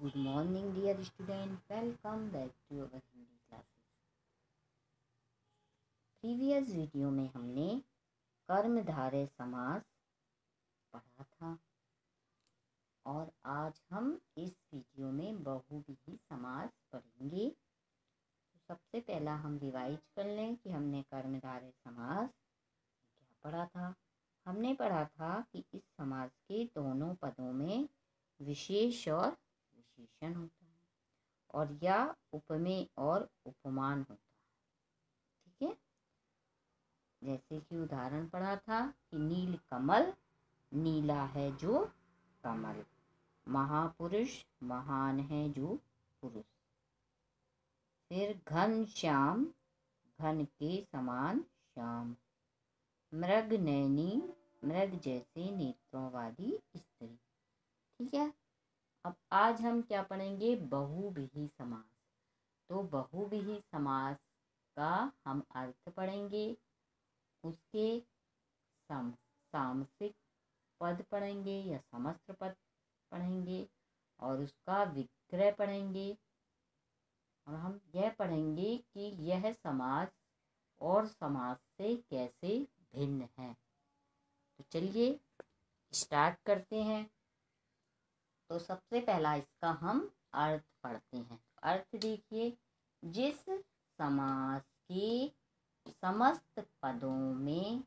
Good morning, dear student. Welcome back to our Hindi classes. Previous video में हमने कर्मधारय समास पढ़ा था और आज हम इस वीडियो में बहुव्रीहि समास पढ़ेंगे। तो सबसे पहला हम रिवाइज कर लें कि हमने कर्मधारय समास क्या पढ़ा था। हमने पढ़ा था कि इस समास के दोनों पदों में विशेष और विशेषण होता है और या उपमेय और उपमान होता है। ठीक है, जैसे कि उदाहरण पढ़ा था कि नील कमल, नीला है जो कमल, महापुरुष, महान है जो पुरुष। फिर घन श्याम, घन के समान श्याम, मृग नैनी, मृग जैसे नेत्रों वाली स्त्री। ठीक है, अब आज हम क्या पढ़ेंगे? बहुव्रीहि समास। तो बहुव्रीहि समास का हम अर्थ पढ़ेंगे, उसके सामसिक पद पढ़ेंगे या समस्त पद पढ़ेंगे और उसका विग्रह पढ़ेंगे और हम यह पढ़ेंगे कि यह समास और समास से कैसे भिन्न है। तो चलिए स्टार्ट करते हैं। तो सबसे पहला इसका हम अर्थ पढ़ते हैं। अर्थ देखिए, जिस समास के समस्त पदों में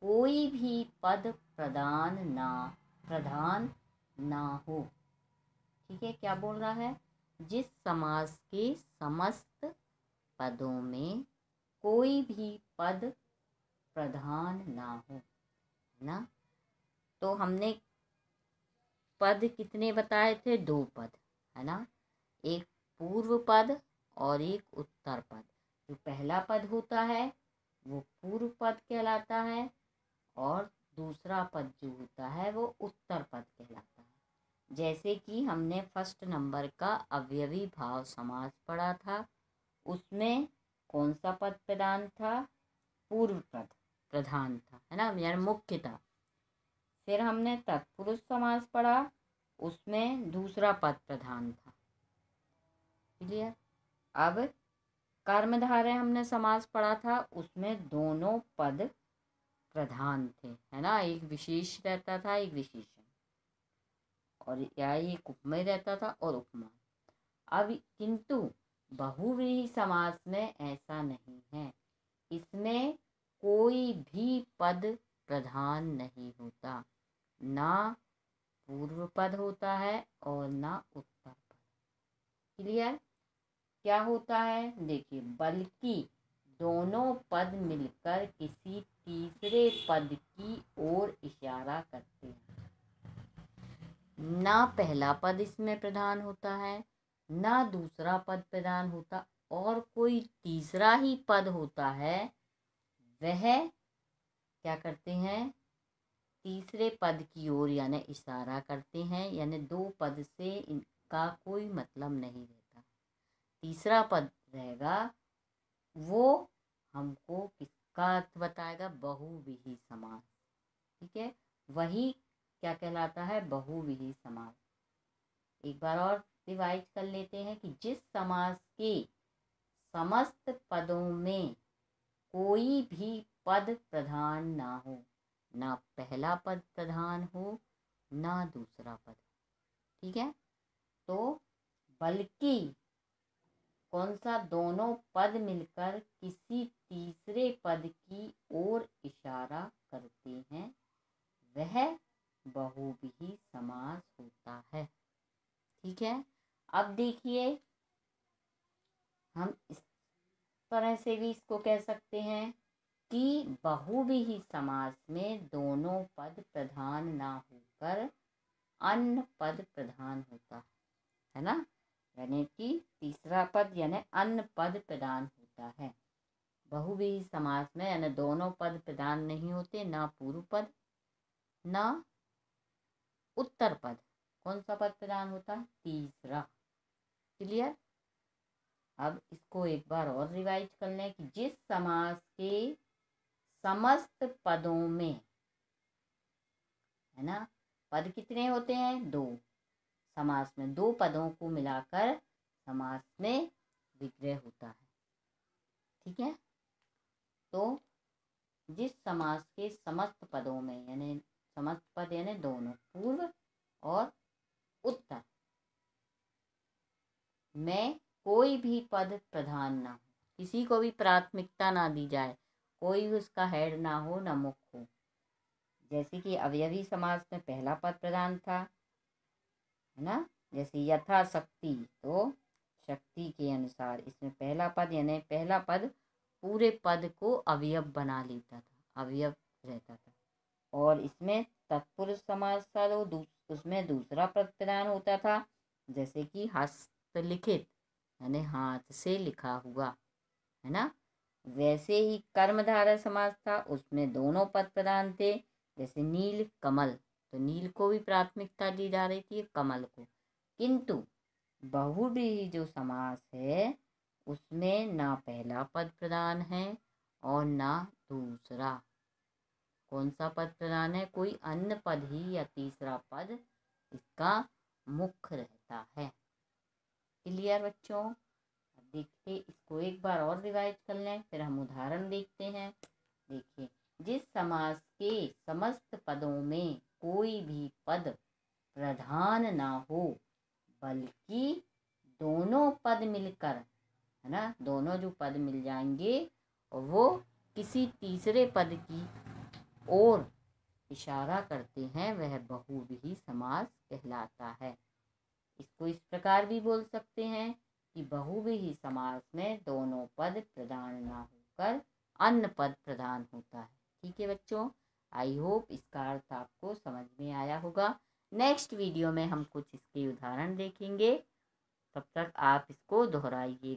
कोई भी पद प्रधान ना हो। ठीक है, क्या बोल रहा है? जिस समास के समस्त पदों में कोई भी पद प्रधान ना हो, है ना। तो हमने पद कितने बताए थे? 2 पद, है ना। एक पूर्व पद और एक उत्तर पद। जो पहला पद होता है वो पूर्व पद कहलाता है और दूसरा पद जो होता है वो उत्तर पद कहलाता है। जैसे कि हमने फर्स्ट नंबर का अवयवी भाव समास पढ़ा था, उसमें कौन सा पद प्रधान था? पूर्व पद प्रधान था, है ना, यानी मुख्य था। फिर हमने तत्पुरुष समास पढ़ा, उसमें दूसरा पद प्रधान था। क्लियर? अब कर्मधारय हमने समास पढ़ा था, उसमें दोनों पद प्रधान थे, है ना। एक विशेष रहता था, एक विशेषण, और या एक उपमेय रहता था और उपमान। अब किंतु बहुव्रीहि समास में ऐसा नहीं है। इसमें कोई भी पद प्रधान नहीं होता, ना पूर्व पद होता है और ना उत्तर पद। क्लियर? क्या होता है? देखिए, बल्कि दोनों पद मिलकर किसी तीसरे पद की ओर इशारा करते हैं। ना पहला पद इसमें प्रधान होता है, ना दूसरा पद प्रधान होता, और कोई तीसरा ही पद होता है। वह क्या करते हैं? तीसरे पद की ओर यानी इशारा करते हैं, यानी 2 पद से इनका कोई मतलब नहीं रहता। तीसरा पद रहेगा वो हमको किसका अर्थ बताएगा? बहुव्रीहि समास। ठीक है, वही क्या कहलाता है? बहुव्रीहि समास। एक बार और रिवाइज कर लेते हैं कि जिस समास के समस्त पदों में कोई भी पद प्रधान ना हो, ना पहला पद प्रधान हो ना दूसरा पद। ठीक है, तो बल्कि कौन सा? दोनों पद मिलकर किसी तीसरे पद की ओर इशारा करते हैं, वह बहुव्रीहि समास होता है। ठीक है, अब देखिए, हम इस तरह से भी इसको कह सकते हैं कि बहुव्रीहि समास में दोनों पद प्रधान ना होकर अन्य पद प्रधान होता है ना, यानी कि तीसरा पद यानी अन्य पद प्रधान होता है। बहुव्रीहि समास में यानी दोनों पद प्रधान नहीं होते, ना पूर्व पद ना उत्तर पद। कौन सा पद प्रधान होता है? तीसरा। क्लियर? अब इसको एक बार और रिवाइज कर लें कि जिस समास के समस्त पदों में, है ना, पद कितने होते हैं? 2। समास में दो पदों को मिलाकर समास में विग्रह होता है। ठीक है, तो जिस समास के समस्त पदों में, यानी समस्त पद यानी दोनों, पूर्व और उत्तर में कोई भी पद प्रधान ना हो, किसी को भी प्राथमिकता ना दी जाए, कोई भी उसका हेड ना हो, ना मुख्य हो। जैसे कि अवयवी समास में पहला पद प्रधान था, है ना, जैसे यथा शक्ति, तो शक्ति के अनुसार इसमें पहला पद यानी पहला पद पूरे पद को अवयव बना लेता था, अवयव रहता था। और इसमें तत्पुरुष समास था तो उसमें दूसरा पद प्रधान होता था, जैसे कि हस्तलिखित यानी हाथ से लिखा हुआ, है ना। वैसे ही कर्मधारय समास था, उसमें दोनों पद प्रधान थे, जैसे नील कमल, तो नील को भी प्राथमिकता दी जा रही थी, कमल को। किंतु बहुव्रीहि जो समास है उसमें ना पहला पद प्रधान है और ना दूसरा। कौन सा पद प्रधान है? कोई अन्य पद ही या तीसरा पद इसका मुख्य रहता है। क्लियर बच्चों? देखिए, इसको एक बार और रिवाइज कर लें, फिर हम उदाहरण देखते हैं। देखिए, जिस समास के समस्त पदों में कोई भी पद प्रधान ना हो, बल्कि दोनों पद मिलकर, है ना, दोनों जो पद मिल जाएंगे वो किसी तीसरे पद की ओर इशारा करते हैं, वह बहुव्रीहि समास कहलाता है। इसको इस प्रकार भी बोल सकते हैं कि बहुव्रीहि समास में दोनों पद प्रधान ना होकर अन्य पद प्रधान होता है। ठीक है बच्चों, आई होप इसका अर्थ आपको समझ में आया होगा। नेक्स्ट वीडियो में हम कुछ इसके उदाहरण देखेंगे, तब तक आप इसको दोहराइए।